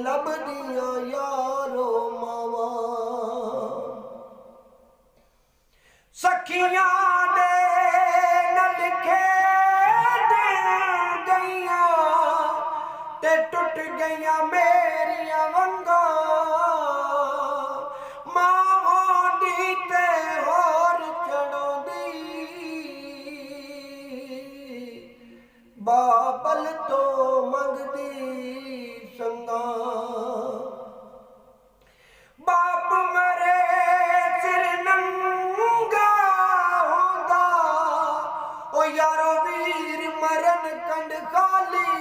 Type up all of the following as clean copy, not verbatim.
लभदियां यारो मावा सखियां दे नल खेड गईयां ते टुट गईयां मेरियां वंगा मां दी ते होर चढ़ोंदी बाबल तो मंगदी संगा बाप मरे सिर नंगा होंदा ओ यारो वीर मरन कंड खाली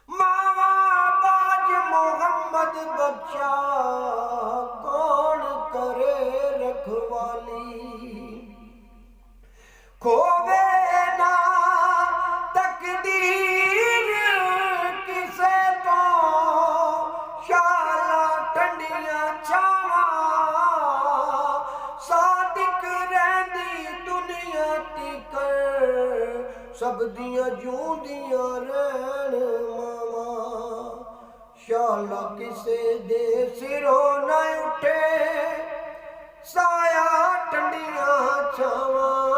मावा बाज मोहम्मद बख्शा कौन करे रखवाली खोवे ना तकदीर किसे तो शाला ठंडियां छावा सादिक रहंदी दुनिया तिकर सब दियां जूंदियां रहन मावा शाला किसे दे सिरों ना